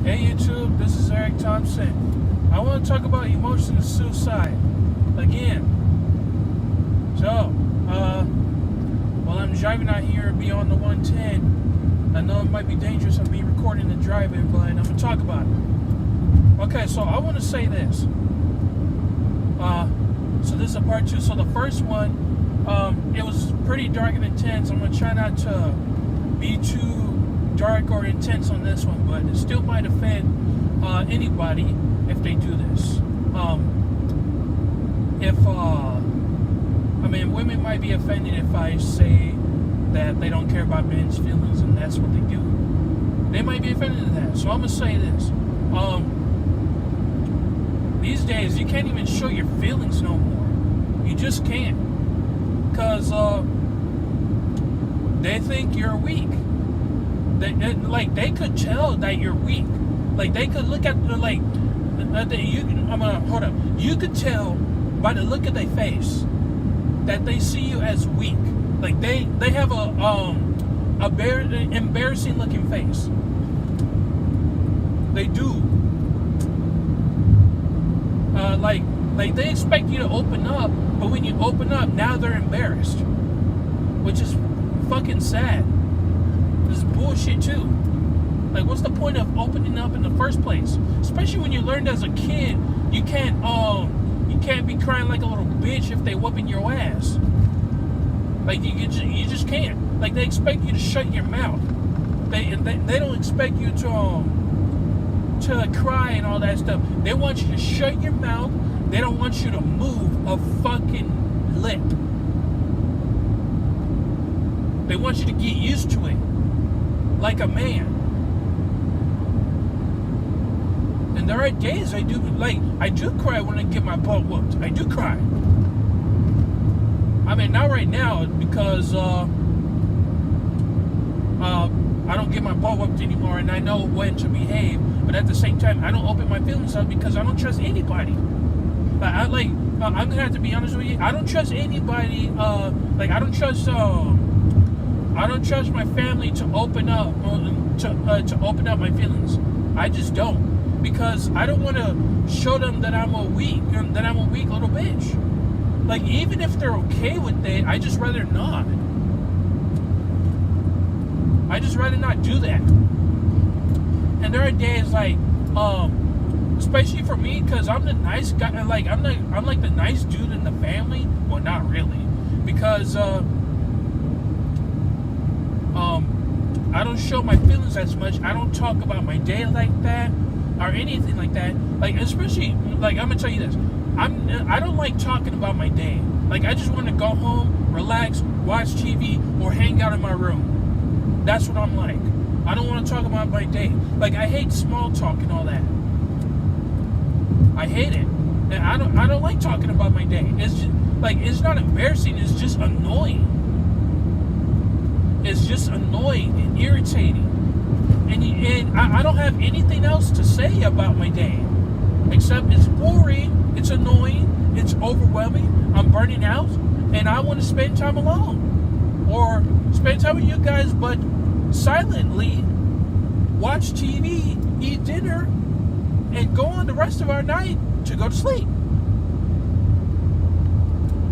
Hey YouTube, this is Thompson. I want to talk about emotional suicide again. So, while I'm driving out here beyond the 110, I know it might be dangerous of me recording and driving, but I'm going to talk about it. Okay, so I want to say this. So this is a part two. So the first one, it was pretty dark and intense. I'm going to try not to be too dark or intense on this one, but it still might offend anybody if they do this. Women might be offended if I say that they don't care about men's feelings and that's what they do. They might be offended at that. So I'm gonna say this. These days you can't even show your feelings no more. You just can't, because they think you're weak. They could tell that you're weak. Like, they could look at you could tell by the look of their face that they see you as weak. Like, they have a embarrassing looking face. They do. Like they expect you to open up, but when you open up, now they're embarrassed, which is fucking sad. This is bullshit too. Like, what's the point of opening up in the first place? Especially when you learned as a kid, you can't be crying like a little bitch if they whooping your ass. Like, you just can't. Like, they expect you to shut your mouth. They don't expect you to cry and all that stuff. They want you to shut your mouth. They don't want you to move a fucking lip. They want you to get used to it, like a man. And there are days I do cry when I get my butt whooped. I do cry. I mean, not right now, because I don't get my butt whooped anymore, and I know when to behave. But at the same time, I don't open my feelings up because I don't trust anybody. I'm gonna have to be honest with you. I don't trust anybody. I don't trust my family to open up to open up my feelings. I just don't, because I don't want to show them that I'm a weak little bitch. Like, even if they're okay with it, I just rather not. I just rather not do that. And there are days especially for me, because I'm the nice guy. I'm like the nice dude in the family. Well, not really, because I don't show my feelings as much. I don't talk about my day like that or anything like that. Like, especially, like, I'm gonna tell you this. I don't like talking about my day. Like, I just want to go home, relax, watch TV, or hang out in my room. That's what I'm like. I don't want to talk about my day. Like, I hate small talk and all that. I hate it. And I don't like talking about my day. It's just, it's not embarrassing. It's just annoying. It's just annoying and irritating. And I don't have anything else to say about my day, except it's boring, it's annoying, it's overwhelming, I'm burning out, and I want to spend time alone. Or spend time with you guys, but silently watch TV, eat dinner, and go on the rest of our night to go to sleep.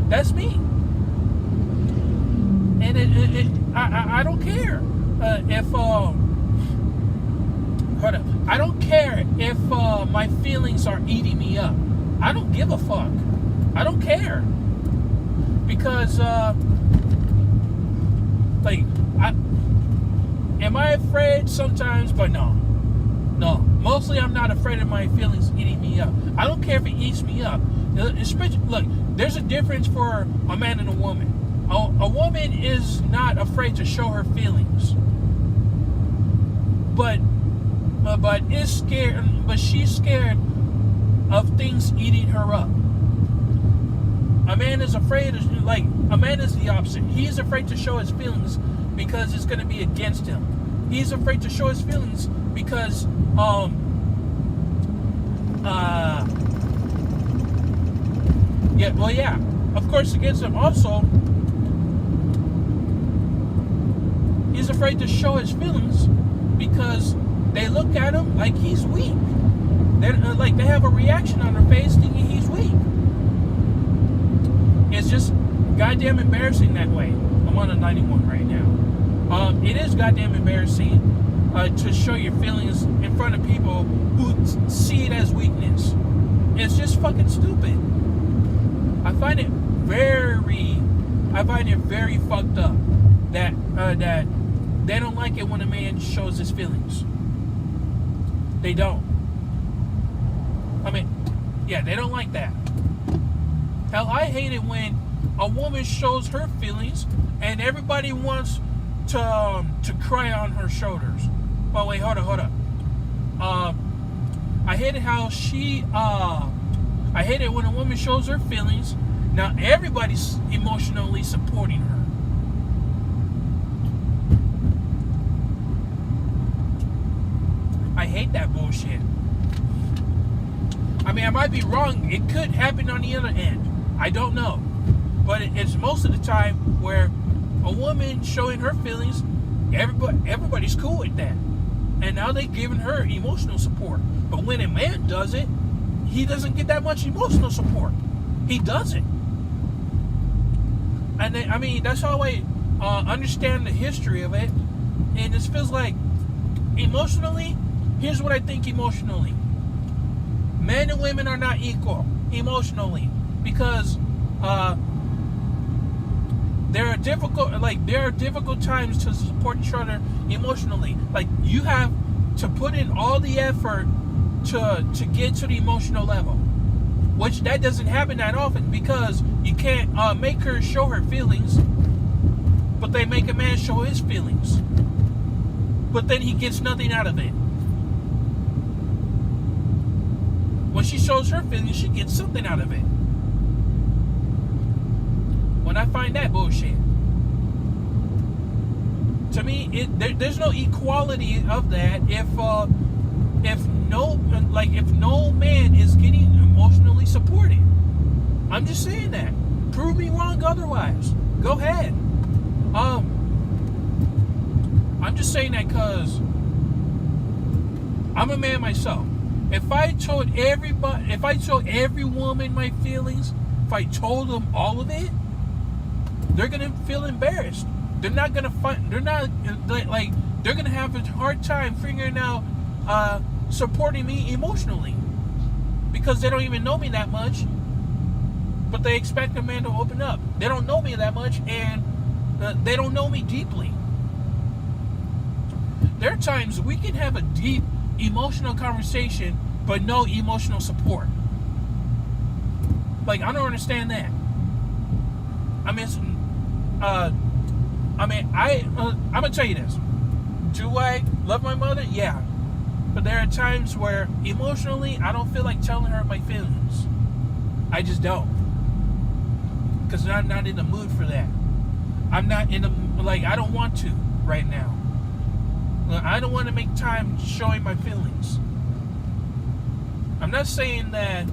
That's me. And I don't care I don't care if my feelings are eating me up. I don't give a fuck. I don't care, because am I afraid sometimes? But no. Mostly I'm not afraid of my feelings eating me up. I don't care if it eats me up. Look, there's a difference for a man and a woman. A woman is not afraid to show her feelings, but she's scared of things eating her up. A man is afraid a man is the opposite. He's afraid to show his feelings because it's going to be against him. He's afraid to show his feelings because of course, against him. Also, he's afraid to show his feelings because they look at him like he's weak. They're like they have a reaction on their face thinking he's weak. It's just goddamn embarrassing that way. I'm on a 91 right now. It is goddamn embarrassing to show your feelings in front of people who see it as weakness. It's just fucking stupid. I find it very fucked up that they don't like it when a man shows his feelings. They don't. I mean, yeah, they don't like that. Hell, I hate it when a woman shows her feelings and everybody wants to cry on her shoulders. Oh wait, hold up. I hate it how I hate it when a woman shows her feelings. Now everybody's emotionally supporting her. I hate that bullshit. I mean, I might be wrong. It could happen on the other end. I don't know. But it's most of the time where a woman showing her feelings, everybody's cool with that. And now they're giving her emotional support. But when a man does it, he doesn't get that much emotional support. He doesn't. And then, I mean, that's how I understand the history of it. And it feels like emotionally, here's what I think emotionally. Men and women are not equal emotionally because there are difficult times to support each other emotionally. Like you have to put in all the effort to get to the emotional level, which that doesn't happen that often because you can't make her show her feelings, but they make a man show his feelings, but then he gets nothing out of it. When she shows her feelings, she gets something out of it. When I find that bullshit, to me, there's no equality of that if no man is getting emotionally supported. I'm just saying that. Prove me wrong otherwise. Go ahead. I'm just saying that because I'm a man myself. If I told every woman my feelings, if I told them all of it, they're gonna feel embarrassed. They're not gonna they're gonna have a hard time figuring out supporting me emotionally because they don't even know me that much. But they expect a man to open up. They don't know me that much, and they don't know me deeply. There are times we can have a deep emotional conversation, but no emotional support. Like, I don't understand that. I'm gonna tell you this. Do I love my mother? Yeah. But there are times where emotionally I don't feel like telling her my feelings. I just don't. Because I'm not in the mood for that. I'm not in the, I don't want to right now. I don't want to make time showing my feelings. I'm not saying that,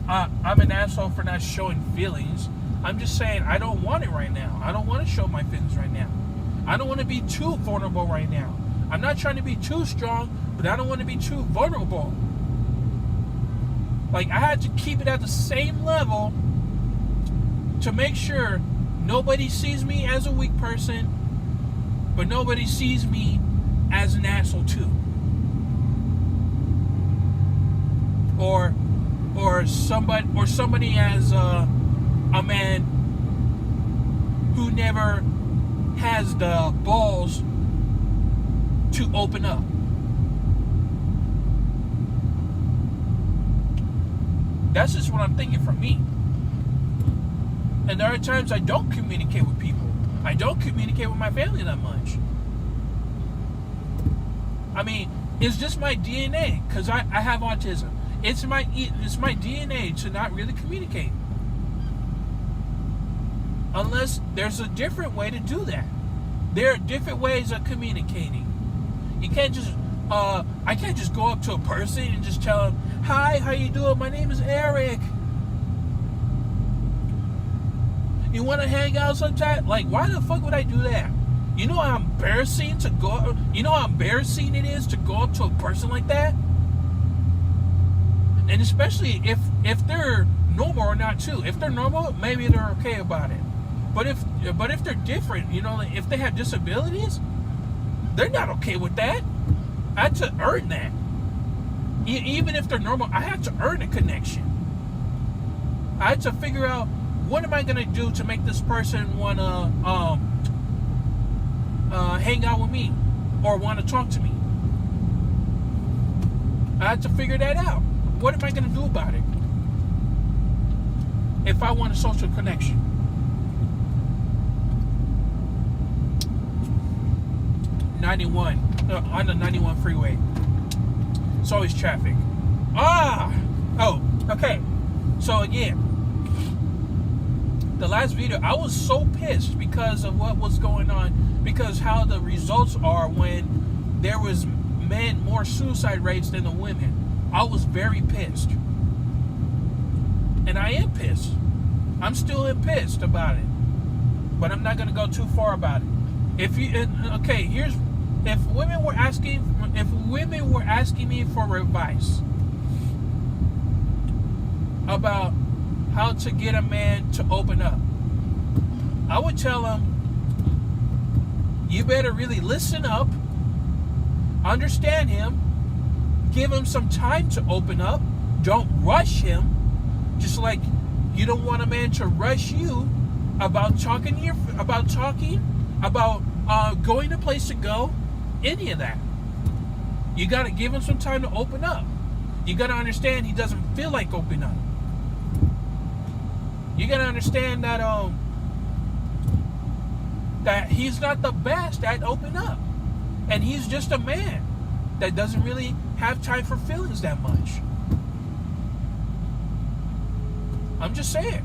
I'm an asshole for not showing feelings. I'm just saying I don't want it right now. I don't want to show my feelings right now. I don't want to be too vulnerable right now. I'm not trying to be too strong, but I don't want to be too vulnerable. Like, I had to keep it at the same level to make sure nobody sees me as a weak person, but nobody sees me as an asshole too. Or somebody as a man who never has the balls to open up. That's just what I'm thinking for me. And there are times I don't communicate with people. I don't communicate with my family that much. I mean, it's just my DNA, because I have autism. It's my DNA to not really communicate. Unless there's a different way to do that. There are different ways of communicating. You can't just, I can't just go up to a person and just tell them, "Hi, how you doing? My name is Eric." You want to hang out sometime? Like, why the fuck would I do that? You know how embarrassing to go. You know how embarrassing it is to go up to a person like that. And especially if they're normal or not too. If they're normal, maybe they're okay about it. But if they're different, you know, if they have disabilities, they're not okay with that. I had to earn that. Even if they're normal, I had to earn a connection. I had to figure out, what am I going to do to make this person want to hang out with me or want to talk to me? I had to figure that out. What am I going to do about it if I want a social connection? On the 91 freeway. It's always traffic. Okay. So again, the last video, I was so pissed because of what was going on, because how the results are when there was more suicide rates than the women. I was very pissed. And I am pissed. I'm still pissed about it. But I'm not going to go too far about it. If women were asking me for advice about how to get a man to open up, I would tell them, you better really listen up, understand him, give him some time to open up, don't rush him, just like you don't want a man to rush you about going to place to go, any of that. You got to give him some time to open up. You got to understand he doesn't feel like opening up. You got to understand that that he's not the best at opening up, and he's just a man that doesn't really have time for feelings that much. I'm just saying.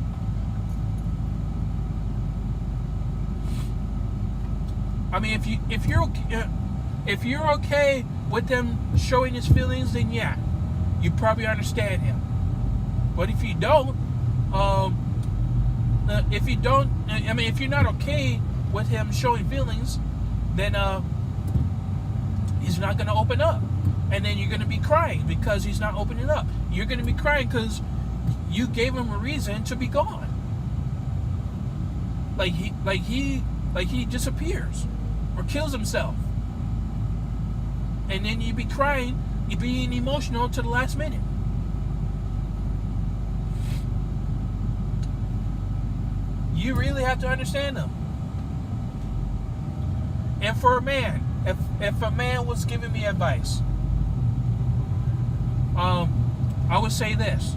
I mean, if you're okay with him showing his feelings, then yeah, you probably understand him. But if you don't, if you're not okay with him showing feelings, then he's not going to open up, and then you're going to be crying because he's not opening up. You're going to be crying because you gave him a reason to be gone. Like he disappears or kills himself. And then you be crying, you being emotional to the last minute. You really have to understand them. And for a man, if a man was giving me advice, I would say this: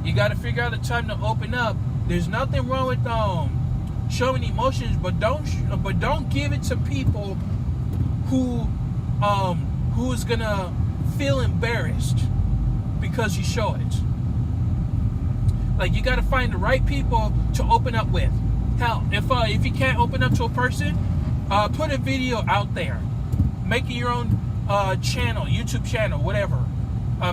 you got to figure out a time to open up. There's nothing wrong with showing emotions, but don't give it to people who is gonna feel embarrassed because you show it. Like, you got to find the right people to open up with. Hell, if you can't open up to a person, put a video out there. Make your own channel, YouTube channel, whatever.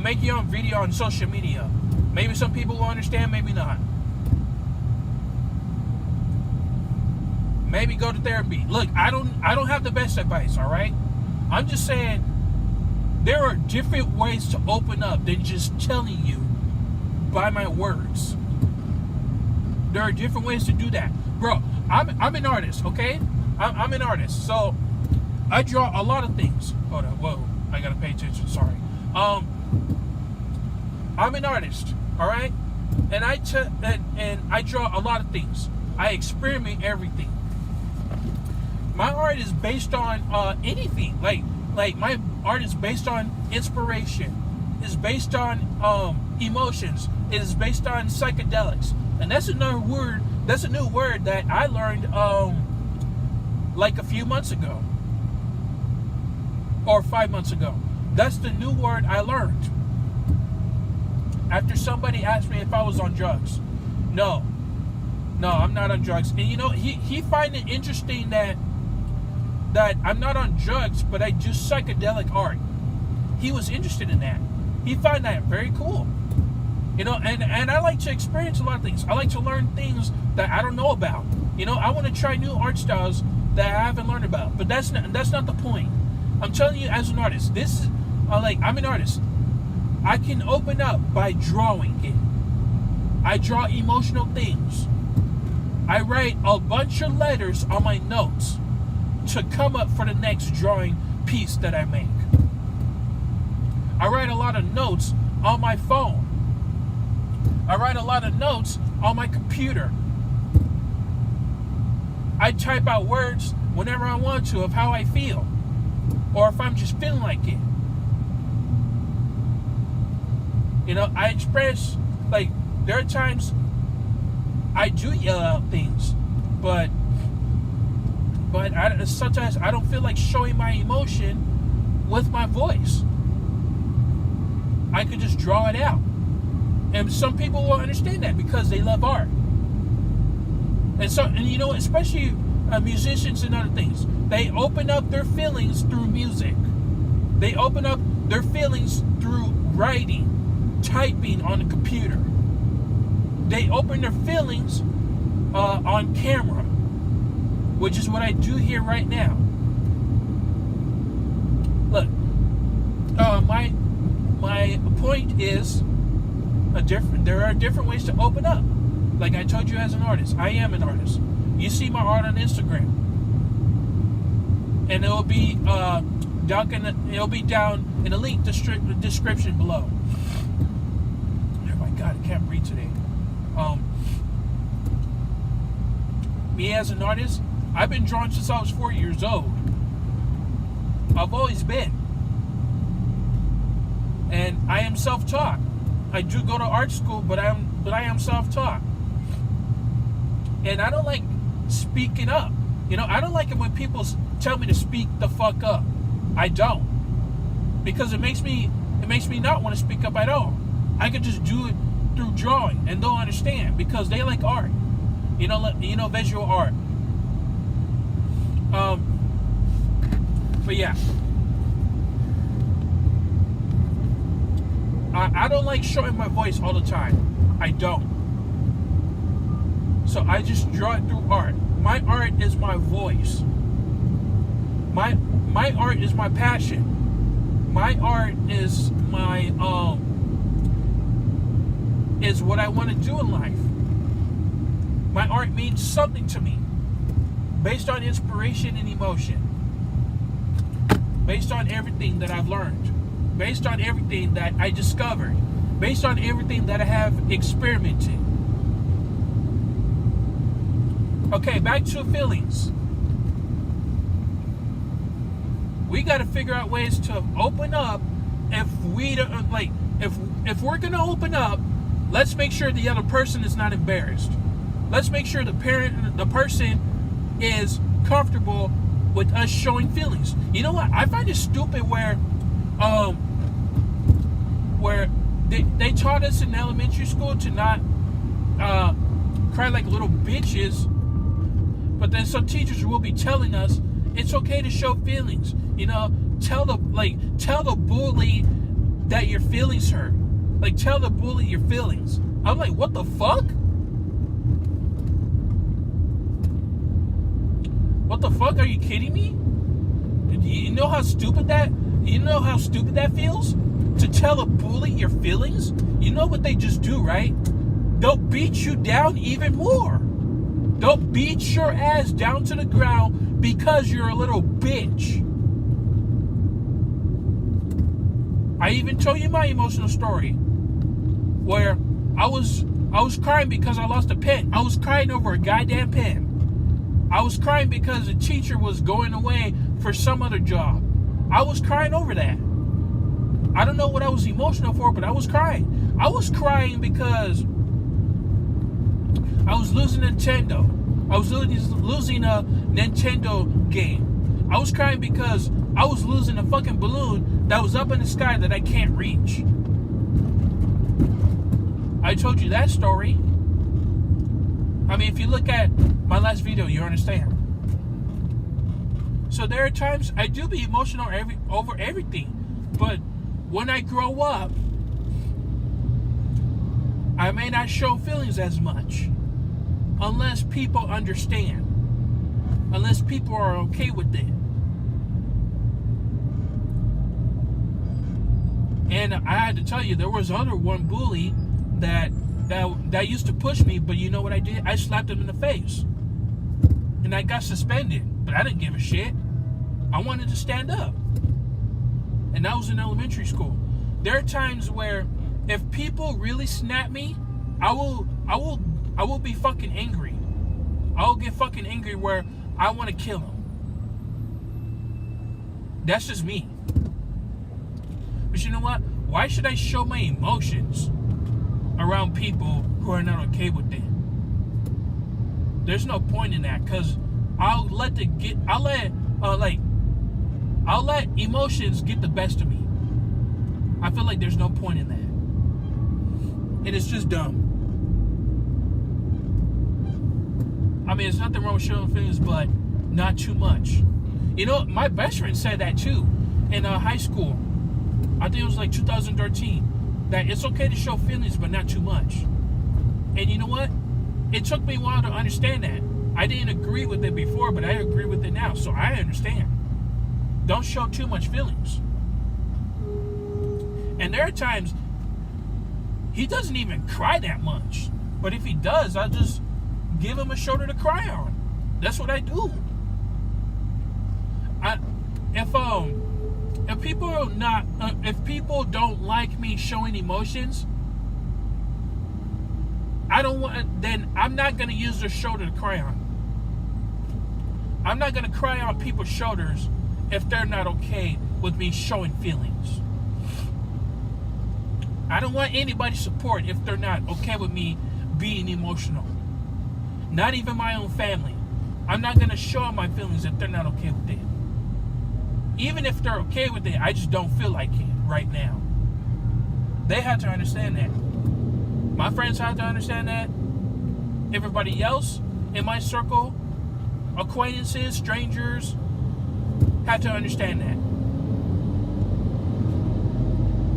Make your own video on social media. Maybe some people will understand, maybe not. Maybe go to therapy. Look, I don't have the best advice, all right? I'm just saying there are different ways to open up than just telling you by my words. There are different ways to do that. Bro, I'm an artist, okay? I'm an artist. So I draw a lot of things. Hold on, whoa. I gotta pay attention, sorry. I'm an artist, all right? And I draw a lot of things. I experiment everything. My art is based on anything. Like my art is based on inspiration. It's based on emotions. It is based on psychedelics. And that's another word. That's a new word that I learned like a few months ago, or 5 months ago. That's the new word I learned after somebody asked me if I was on drugs. No, I'm not on drugs. And you know, he find it interesting that I'm not on drugs, but I do psychedelic art. He was interested in that. He found that very cool. You know, and I like to experience a lot of things. I like to learn things that I don't know about. You know, I want to try new art styles that I haven't learned about. But that's not the point. I'm telling you, as an artist, this is I'm an artist. I can open up by drawing it. I draw emotional things. I write a bunch of letters on my notes to come up for the next drawing piece that I make. I write a lot of notes on my phone. I write a lot of notes on my computer. I type out words whenever I want to of how I feel, or if I'm just feeling like it. You know, I express, like, there are times I do yell out things, but sometimes I don't feel like showing my emotion with my voice. I could just draw it out. And some people will understand that because they love art. And you know, especially musicians and other things, they open up their feelings through music. They open up their feelings through writing, typing on the computer. They open their feelings on camera, which is what I do here right now. Look, my point is there are different ways to open up. Like I told you, as an artist, I am an artist. You see my art on Instagram, and it'll be down in the link description below. Oh my God, I can't breathe today. Me as an artist, I've been drawing since I was 4 years old. I've always been, and I am self-taught. I do go to art school, but I am self-taught. And I don't like speaking up. You know, I don't like it when people tell me to speak the fuck up. I don't, because it makes me not want to speak up at all. I could just do it through drawing, and they'll understand because they like art. You know, visual art. But yeah. I don't like showing my voice all the time. I don't. So I just draw it through art. My art is my voice. My art is my passion. My art is is what I want to do in life. My art means something to me, based on inspiration and emotion, based on everything that I've learned, based on everything that I discovered, based on everything that I have experimented. Okay, back to feelings. We got to figure out ways to open up. If we don't, if we're gonna open up, let's make sure the other person is not embarrassed. Let's make sure the person is comfortable with us showing feelings. You know what? I find it stupid where they taught us in elementary school to not cry like little bitches, but then some teachers will be telling us it's okay to show feelings. You know, tell the bully that your feelings hurt. Like, tell the bully your feelings. I'm like, what the fuck? What the fuck? Are you kidding me? You know how stupid that feels? To tell a bully your feelings? You know what they just do, right? They'll beat you down even more. They'll beat your ass down to the ground because you're a little bitch. I even told you my emotional story where I was crying because I lost a pen. I was crying over a goddamn pen. I was crying because the teacher was going away for some other job. I was crying over that. I don't know what I was emotional for, but I was crying. I was crying because I was losing Nintendo. I was losing a Nintendo game. I was crying because I was losing a fucking balloon that was up in the sky that I can't reach. I told you that story. I mean, if you look at my last video, you understand. So there are times I do be emotional over everything. But when I grow up, I may not show feelings as much unless people understand, unless people are okay with it. And I had to tell you, there was one bully that used to push me, but you know what I did? I slapped him in the face. And I got suspended, but I didn't give a shit. I wanted to stand up. And that was in elementary school. There are times where if people really snap me, I will be fucking angry. I will get fucking angry where I want to kill them. That's just me. But you know what? Why should I show my emotions around people who are not okay with it? There's no point in that, because I'll let emotions get the best of me. I feel like there's no point in that. And it's just dumb. I mean, there's nothing wrong with showing feelings, but not too much. You know, my best friend said that too in high school. I think it was like 2013. That it's okay to show feelings, but not too much. And you know what? It took me a while to understand that. I didn't agree with it before, but I agree with it now. So I understand. Don't show too much feelings. And there are times he doesn't even cry that much. But if he does, I'll just give him a shoulder to cry on. That's what I do. If people don't like me showing emotions, then I'm not going to use their shoulder to cry on. I'm not going to cry on people's shoulders if they're not okay with me showing feelings. I don't want anybody's support if they're not okay with me being emotional. Not even my own family. I'm not going to show my feelings if they're not okay with it. Even if they're okay with it, I just don't feel like it right now. They have to understand that. My friends have to understand that. Everybody else in my circle, acquaintances, strangers, have to understand that.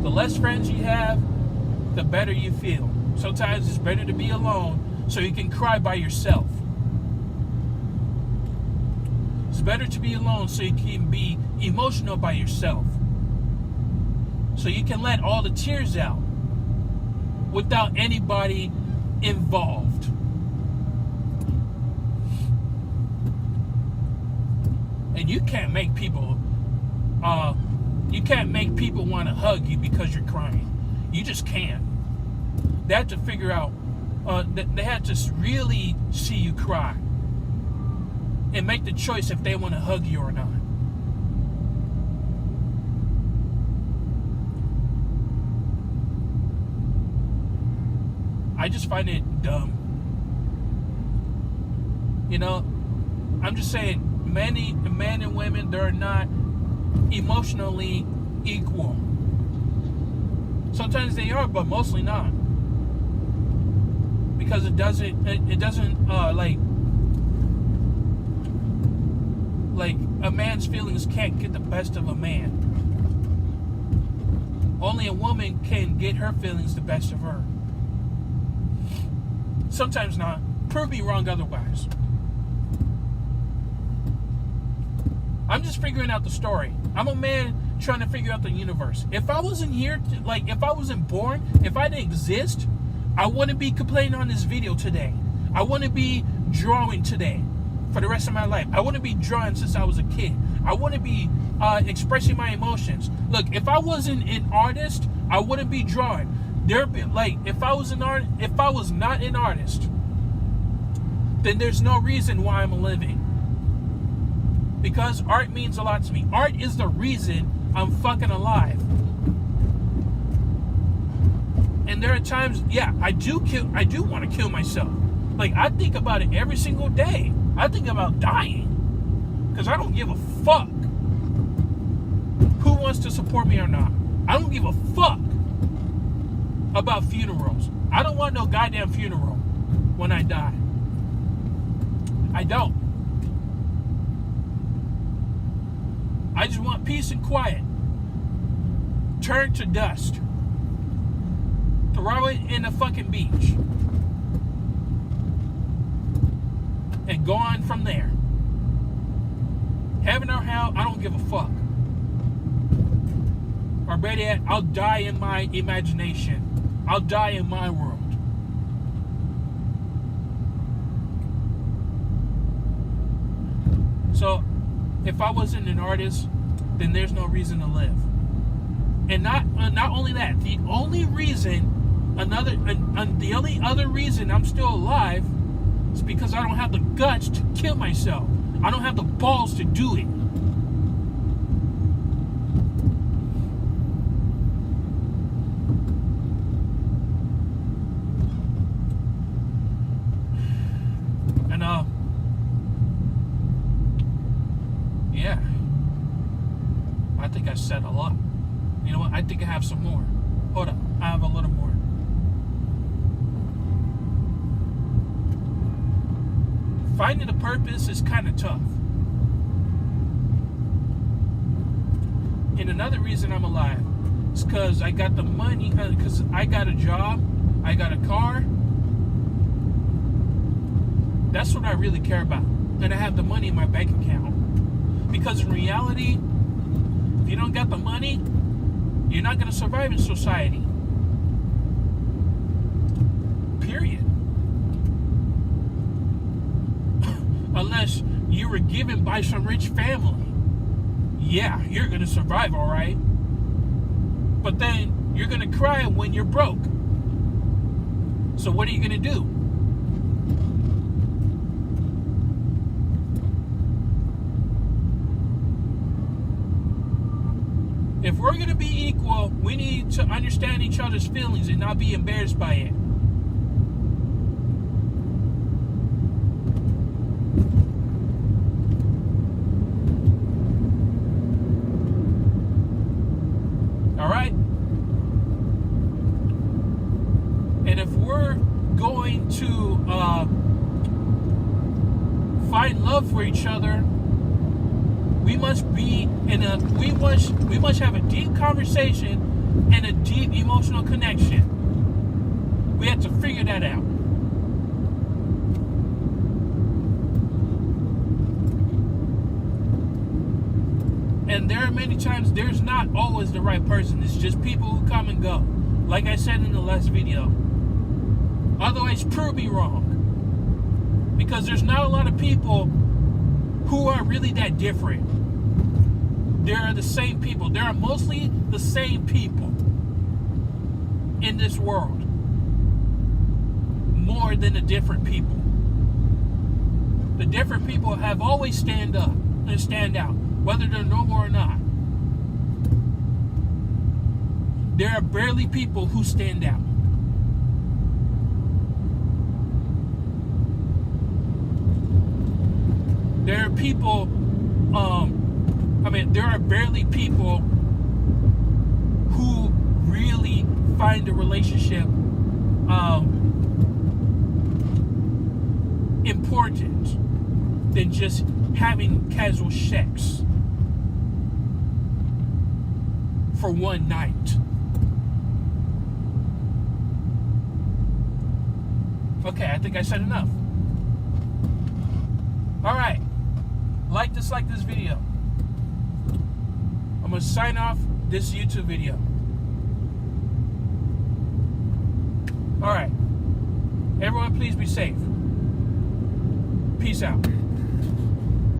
The less friends you have, the better you feel. Sometimes it's better to be alone so you can cry by yourself. It's better to be alone so you can be emotional by yourself. So you can let all the tears out without anybody involved. And you can't make people want to hug you because you're crying. You just can't. They have to figure out, they have to really see you cry and make the choice if they want to hug you or not. I just find it dumb. You know, I'm just saying, men and women, they're not emotionally equal. Sometimes they are, but mostly not. Because it doesn't like a man's feelings can't get the best of a man. Only a woman can get her feelings the best of her. Sometimes not. Prove me wrong otherwise. I'm just figuring out the story. I'm a man trying to figure out the universe. If I wasn't here, if I wasn't born, if I didn't exist, I wouldn't be complaining on this video today. I wouldn't be drawing today for the rest of my life. I wouldn't be drawing since I was a kid. I wouldn't be expressing my emotions. Look, if I wasn't an artist, I wouldn't be drawing. If I was not an artist, then there's no reason why I'm living. Because art means a lot to me. Art is the reason I'm fucking alive. And there are times, I do want to kill myself. Like, I think about it every single day. I think about dying. Because I don't give a fuck who wants to support me or not. I don't give a fuck about funerals. I don't want no goddamn funeral when I die. I don't. I just want peace and quiet. Turn to dust. throw it in the fucking beach, and go on from there. Heaven or hell, I don't give a fuck. Or better yet, I'll die in my imagination. I'll die in my world. So, if I wasn't an artist, then there's no reason to live. And not only that, the only other reason I'm still alive is because I don't have the guts to kill myself. I don't have the balls to do it. And yeah, I think I said a lot. You know what? I think I have some more. Hold up. I have a little more. Finding a purpose is kind of tough. And another reason I'm alive is because I got the money, because I got a job, I got a car. That's what I really care about. And I have the money in my bank account. Because in reality, if you don't got the money, you're not going to survive in society. Period. Unless you were given by some rich family. Yeah, you're going to survive, all right? But then you're going to cry when you're broke. So what are you going to do? If we're going to be equal, we need to understand each other's feelings and not be embarrassed by it. All right? And if we're going to find love for each other, we must have a deep conversation and a deep emotional connection. We have to figure that out. And there are many times there's not always the right person. It's just people who come and go. Like I said in the last video. Otherwise, prove me wrong. Because there's not a lot of people who are really that different. There are the same people. There are mostly the same people in this world. More than the different people. The different people have always stand up and stand out, whether they're normal or not. There are barely people who stand out. There are people, there are barely people who really find a relationship important than just having casual sex for one night. Okay, I think I said enough. Alright. Dislike this video. I'm going to sign off this YouTube video. Alright. Everyone, please be safe. Peace out.